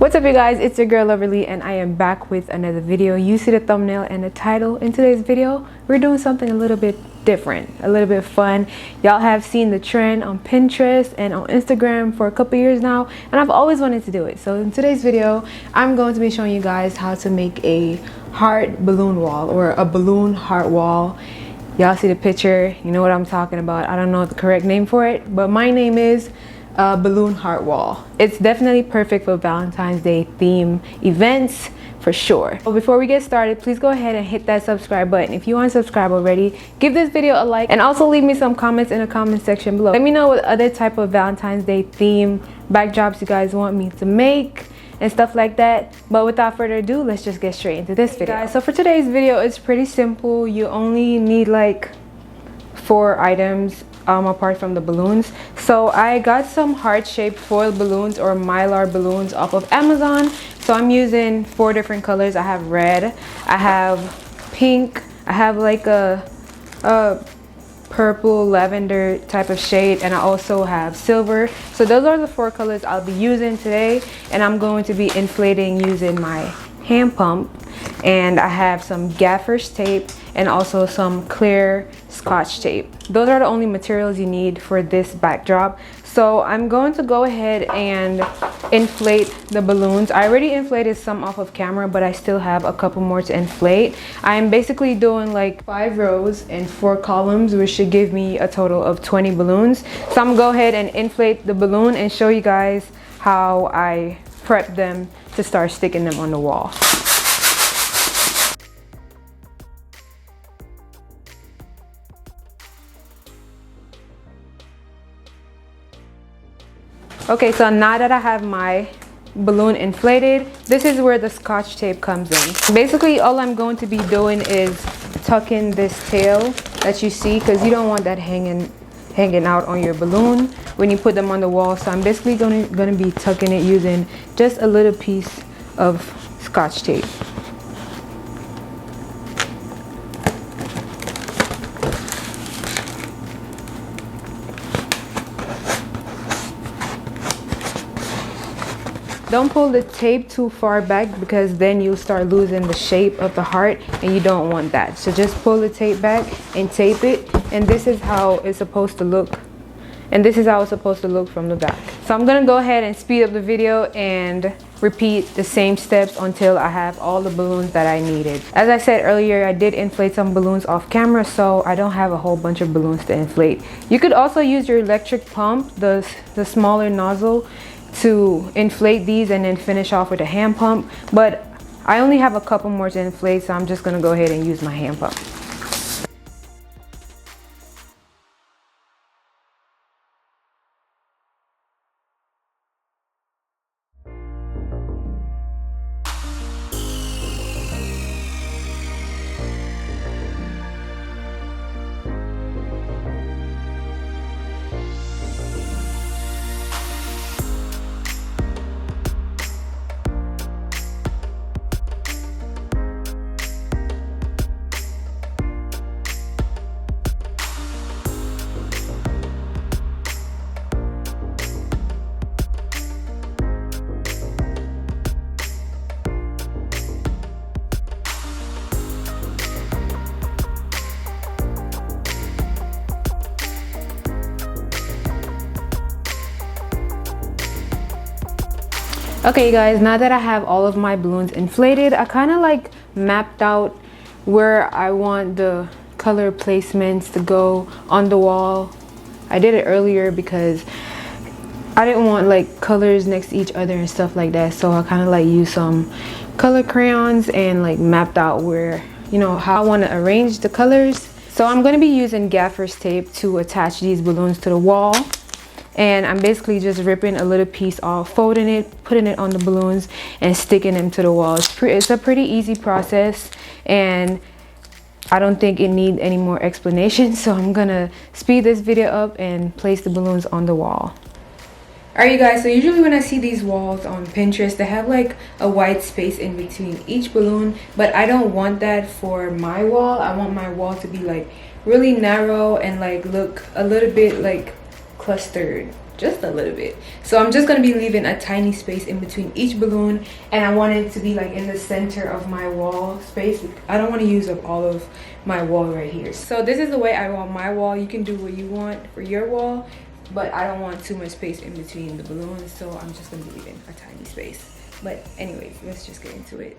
What's up, you guys? It's your girl Loverlee, and I am back with another video. You see the thumbnail and the title. In today's video, we're doing something a little bit different, a little bit fun. Y'all have seen the trend on Pinterest and on Instagram for a couple years now, and I've always wanted to do it. So in today's video, I'm going to be showing you guys how to make a heart balloon wall, or a balloon heart wall. Y'all see the picture, you know what I'm talking about. I don't know the correct name for it, but my name is balloon heart wall. It's definitely perfect for Valentine's Day theme events for sure. But before we get started, please go ahead and hit that subscribe button. If you aren't subscribed already, give this video a like, and also leave me some comments in the comment section below. Let me know what other type of Valentine's Day theme backdrops you guys want me to make and stuff like that. But without further ado, let's just get straight into this video. Guys, so for today's video, it's pretty simple. You only need like 4 items apart from the balloons. So I got some heart-shaped foil balloons, or mylar balloons, off of Amazon. So I'm using 4 different colors. I have red, I have pink, I have like a purple lavender type of shade, and I also have silver. So those are the 4 colors I'll be using today, and I'm going to be inflating using my hand pump. And I have some gaffer's tape and also some clear scotch tape. Those are the only materials you need for this backdrop. So I'm going to go ahead and inflate the balloons. I already inflated some off of camera, but I still have a couple more to inflate. I'm basically doing like 5 rows and 4 columns, which should give me a total of 20 balloons. So I'm gonna go ahead and inflate the balloon and show you guys how I prep them to start sticking them on the wall. Okay, so now that I have my balloon inflated, this is where the scotch tape comes in. Basically, all I'm going to be doing is tucking this tail that you see, because you don't want that hanging out on your balloon when you put them on the wall. So I'm basically gonna be tucking it using just a little piece of scotch tape. Don't pull the tape too far back, because then you'll start losing the shape of the heart, and you don't want that. So just pull the tape back and tape it, and this is how it's supposed to look. And this is how it's supposed to look from the back. So I'm gonna go ahead and speed up the video and repeat the same steps until I have all the balloons that I needed. As I said earlier, I did inflate some balloons off camera, so I don't have a whole bunch of balloons to inflate. You could also use your electric pump, the smaller nozzle, to inflate these and then finish off with a hand pump, but I only have a couple more to inflate, so I'm just gonna go ahead and use my hand pump. Okay guys, now that I have all of my balloons inflated, I kind of like mapped out where I want the color placements to go on the wall. I did it earlier because I didn't want like colors next to each other and stuff like that, so I kind of like used some color crayons and like mapped out where, you know, how I want to arrange the colors. So I'm going to be using gaffer's tape to attach these balloons to the wall. And I'm basically just ripping a little piece off, folding it, putting it on the balloons, and sticking them to the wall. It's a pretty easy process, and I don't think it needs any more explanation. So I'm gonna speed this video up and place the balloons on the wall. Alright you guys, so usually when I see these walls on Pinterest, they have like a white space in between each balloon, but I don't want that for my wall. I want my wall to be like really narrow and like look a little bit like clustered. just a little bit. So I'm just gonna be leaving a tiny space in between each balloon, and I want it to be like in the center of my wall space. I don't want to use up all of my wall right here. So this is the way I want my wall. You can do what you want for your wall, but I don't want too much space in between the balloons, so I'm just gonna be leaving a tiny space. But anyways, let's just get into it.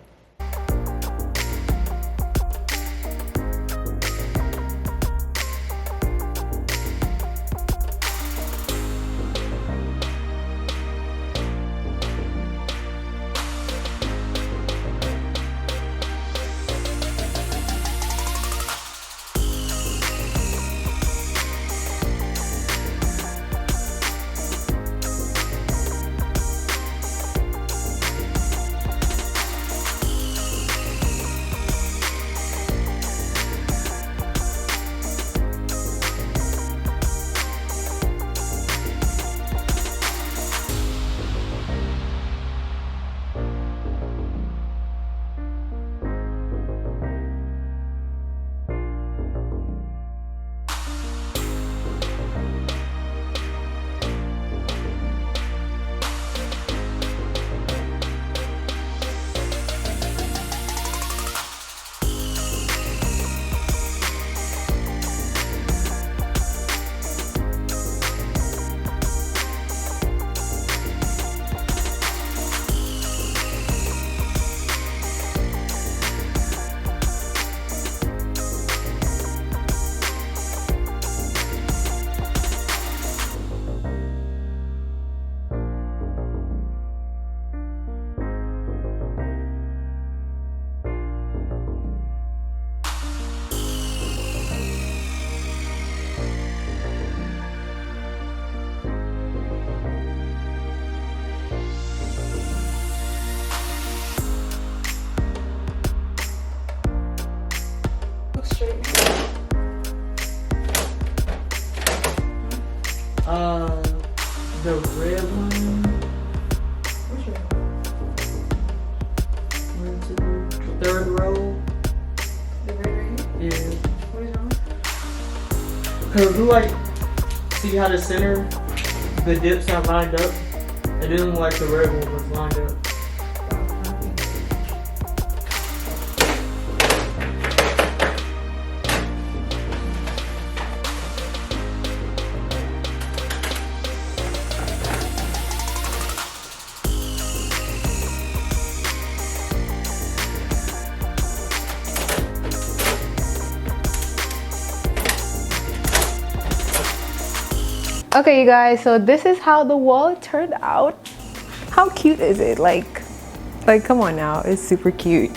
The red one. Which one? 1, 2, third row. The red right here? Yeah. What is wrong? Cause like, see how the center, the dips are lined up, and then like the red one was lined up. Okay, you guys, so this is how the wall turned out. How cute is it? Like come on now, it's super cute.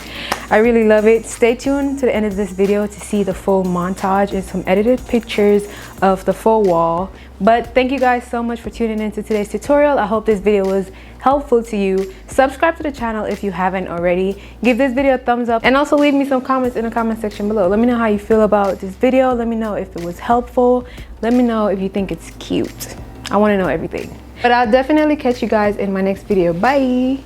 I really love it. Stay tuned to the end of this video to see the full montage and some edited pictures of the full wall. But thank you guys so much for tuning into today's tutorial. I hope this video was helpful to you. Subscribe to the channel if you haven't already. Give this video a thumbs up, and also leave me some comments in the comment section below. Let me know how you feel about this video. Let me know if it was helpful. Let me know if you think it's cute. I want to know everything. But I'll definitely catch you guys in my next video. Bye.